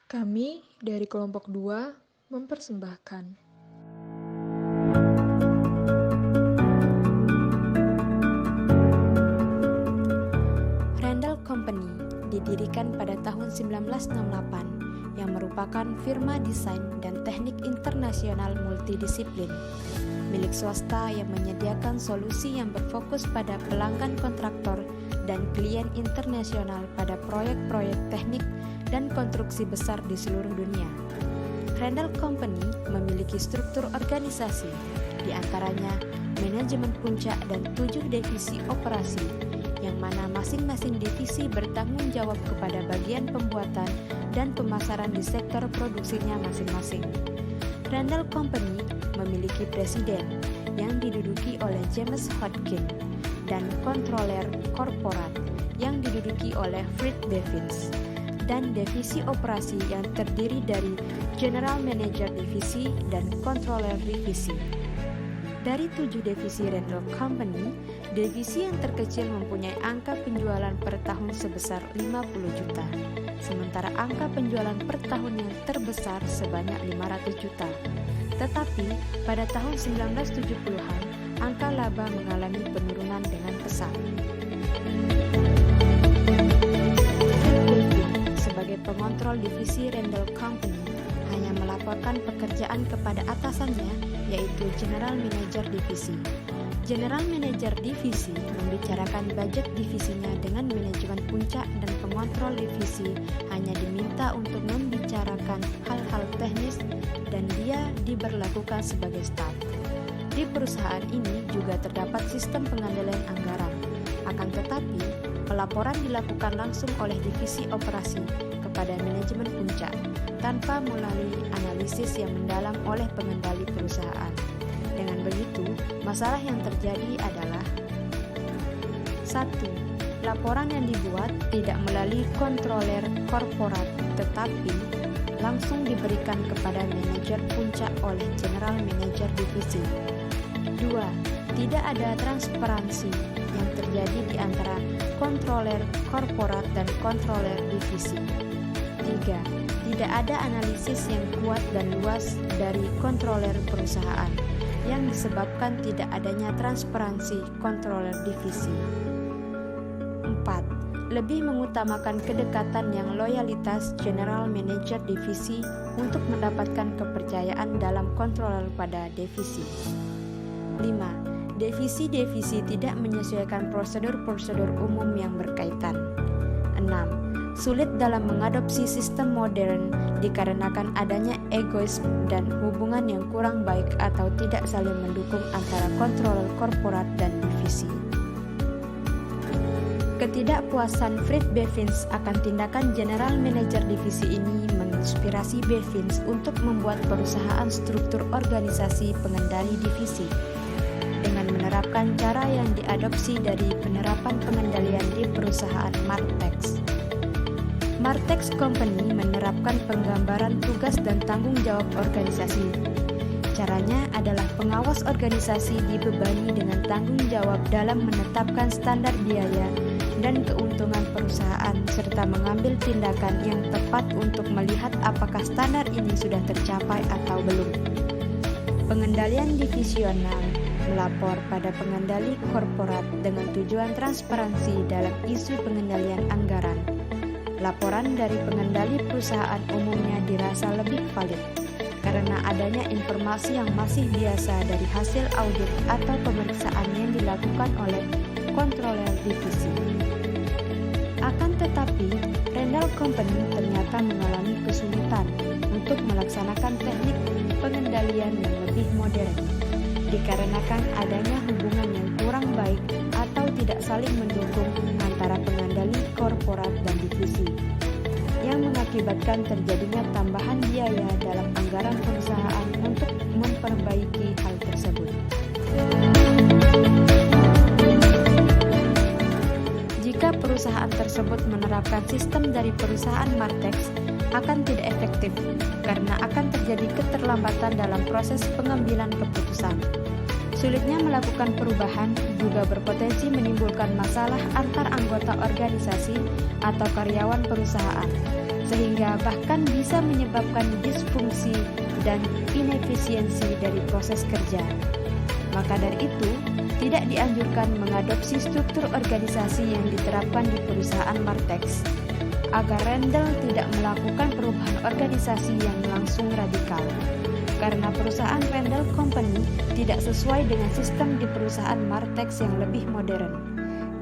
Kami dari kelompok 2 mempersembahkan Randall Company didirikan pada tahun 1968 yang merupakan firma desain dan teknik internasional multidisiplin milik swasta yang menyediakan solusi yang berfokus pada pelanggan kontraktor dan klien internasional pada proyek-proyek teknik dan konstruksi besar di seluruh dunia. Randall Company memiliki struktur organisasi, di antaranya manajemen puncak dan 7 divisi operasi, yang mana masing-masing divisi bertanggung jawab kepada bagian pembuatan dan pemasaran di sektor produksinya masing-masing. Randall Company memiliki presiden yang diduduki oleh James Hodgkin dan kontroler korporat yang diduduki oleh Fred Bevins, dan divisi operasi yang terdiri dari General Manager Divisi dan Controller Divisi. Dari 7 divisi Randall Company, divisi yang terkecil mempunyai angka penjualan per tahun sebesar 50 juta, sementara angka penjualan per tahun yang terbesar sebanyak 500 juta. Tetapi pada tahun 1970-an, angka laba mengalami penurunan dengan pesat. Sebagai pengontrol divisi Randall Company hanya melaporkan pekerjaan kepada atasannya, yaitu General Manager Divisi. General Manager Divisi membicarakan budget divisinya dengan manajemen puncak, dan pengontrol divisi hanya diminta untuk membicarakan hal-hal teknis dan dia diberlakukan sebagai staf. Di perusahaan ini juga terdapat sistem pengandaian anggaran. Akan tetapi, pelaporan dilakukan langsung oleh divisi operasi kepada manajemen puncak tanpa melalui analisis yang mendalam oleh pengendali perusahaan. Dengan begitu, masalah yang terjadi adalah 1. Laporan yang dibuat tidak melalui kontroler korporat tetapi langsung diberikan kepada manajer puncak oleh General Manager Divisi. 2. Tidak ada transparansi yang terjadi di antara kontroler korporat dan kontroler divisi. 3. Tidak ada analisis yang kuat dan luas dari kontroler perusahaan yang disebabkan tidak adanya transparansi kontroler divisi. 4. Lebih mengutamakan kedekatan yang loyalitas General Manager Divisi untuk mendapatkan kepercayaan dalam kontroler pada divisi. 5. Divisi-divisi tidak menyesuaikan prosedur-prosedur umum yang berkaitan. 6. Sulit dalam mengadopsi sistem modern dikarenakan adanya egoisme dan hubungan yang kurang baik atau tidak saling mendukung antara kontroler korporat dan divisi. Ketidakpuasan Fred Bevins akan tindakan General Manager Divisi ini menginspirasi Bevins untuk membuat perusahaan struktur organisasi pengendali divisi dengan menerapkan cara yang diadopsi dari penerapan pengendalian di perusahaan Martex. Martex Company menerapkan penggambaran tugas dan tanggung jawab organisasi. Caranya adalah pengawas organisasi dibebani dengan tanggung jawab dalam menetapkan standar biaya dan keuntungan perusahaan serta mengambil tindakan yang tepat untuk melihat apakah standar ini sudah tercapai atau belum. Pengendalian divisional melapor pada pengendali korporat dengan tujuan transparansi dalam isu pengendalian anggaran. Laporan dari pengendali perusahaan umumnya dirasa lebih valid karena adanya informasi yang masih biasa dari hasil audit atau pemeriksaan yang dilakukan oleh kontroler divisi. Akan tetapi, Randall Company ternyata mengalami kesulitan untuk melaksanakan teknik pengendalian yang lebih modern dikarenakan adanya hubungan yang kurang baik atau tidak saling mendukung antara pengendali korporat dan divisi, yang mengakibatkan terjadinya tambahan biaya dalam anggaran perusahaan untuk memperbaiki hal tersebut. Jika perusahaan tersebut menerapkan sistem dari perusahaan Martex, akan tidak efektif karena akan terjadi keterlambatan dalam proses pengambilan keputusan. Sulitnya melakukan perubahan juga berpotensi menimbulkan masalah antar anggota organisasi atau karyawan perusahaan, sehingga bahkan bisa menyebabkan disfungsi dan inefisiensi dari proses kerja. Maka dari itu, tidak dianjurkan mengadopsi struktur organisasi yang diterapkan di perusahaan Martex, agar Rendel tidak melakukan perubahan organisasi yang langsung radikal. Karena perusahaan Rendel Company tidak sesuai dengan sistem di perusahaan Martex yang lebih modern.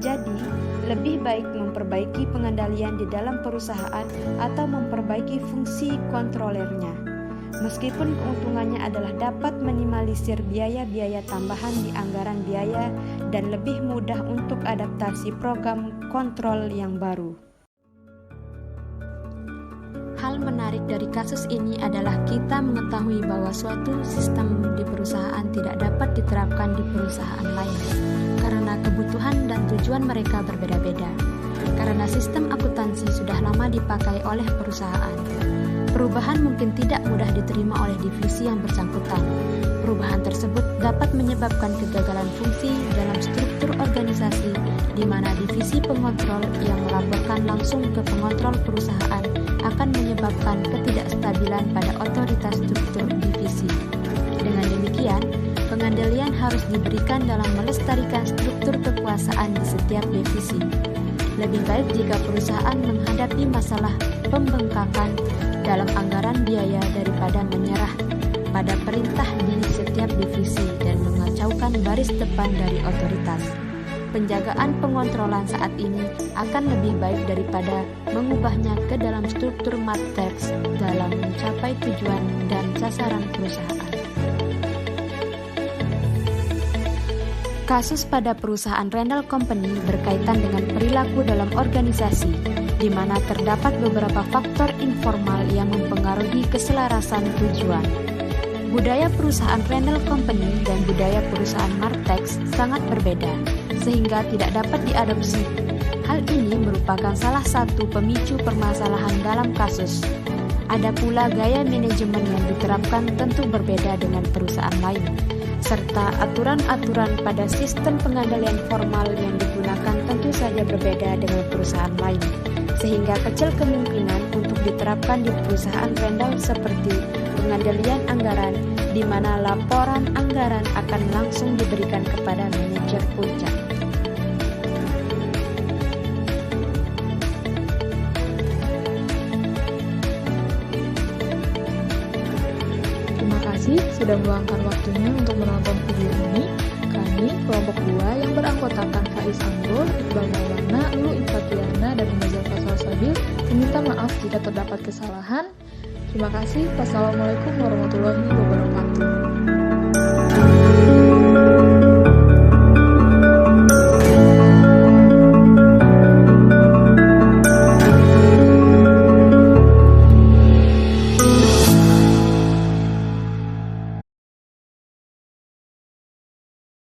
Jadi, lebih baik memperbaiki pengendalian di dalam perusahaan atau memperbaiki fungsi kontrolernya. Meskipun keuntungannya adalah dapat minimalisir biaya-biaya tambahan di anggaran biaya dan lebih mudah untuk adaptasi program kontrol yang baru. Hal menarik dari kasus ini adalah kita mengetahui bahwa suatu sistem di perusahaan tidak dapat diterapkan di perusahaan lain karena kebutuhan dan tujuan mereka berbeda-beda. Karena sistem akuntansi sudah lama dipakai oleh perusahaan, perubahan mungkin tidak mudah diterima oleh divisi yang bersangkutan. Perubahan tersebut dapat menyebabkan kegagalan fungsi dalam struktur organisasi di mana divisi pengontrol yang melaporkan langsung ke pengontrol perusahaan akan menyebabkan ketidakstabilan pada otoritas struktur divisi. Dengan demikian, pengendalian harus diberikan dalam melestarikan struktur kekuasaan di setiap divisi. Lebih baik jika perusahaan menghadapi masalah pembengkakan dalam anggaran biaya daripada menyerah pada perintah di setiap divisi dan mengacaukan baris depan dari otoritas. Penjagaan pengontrolan saat ini akan lebih baik daripada mengubahnya ke dalam struktur Martex dalam mencapai tujuan dan sasaran perusahaan. Kasus pada perusahaan Rendel Company berkaitan dengan perilaku dalam organisasi, di mana terdapat beberapa faktor informal yang mempengaruhi keselarasan tujuan. Budaya perusahaan Rendel Company dan budaya perusahaan Martex sangat berbeda, sehingga tidak dapat diadopsi. Hal ini merupakan salah satu pemicu permasalahan dalam kasus. Ada pula gaya manajemen yang diterapkan tentu berbeda dengan perusahaan lain, serta aturan-aturan pada sistem pengendalian formal yang digunakan tentu saja berbeda dengan perusahaan lain, sehingga kecil kemungkinan untuk diterapkan di perusahaan Rendel seperti pengendalian anggaran, di mana laporan anggaran akan langsung diberikan kepada manajer puncak. Terima kasih sudah meluangkan waktunya untuk menonton video ini. Kami, kelompok 2 yang beranggotakan Faiz Amrul, Iqbal Maulana, Lulu Infatiana, dan Umazal Fasal Sabil, meminta maaf jika terdapat kesalahan. Terima kasih. Wassalamualaikum warahmatullahi wabarakatuh.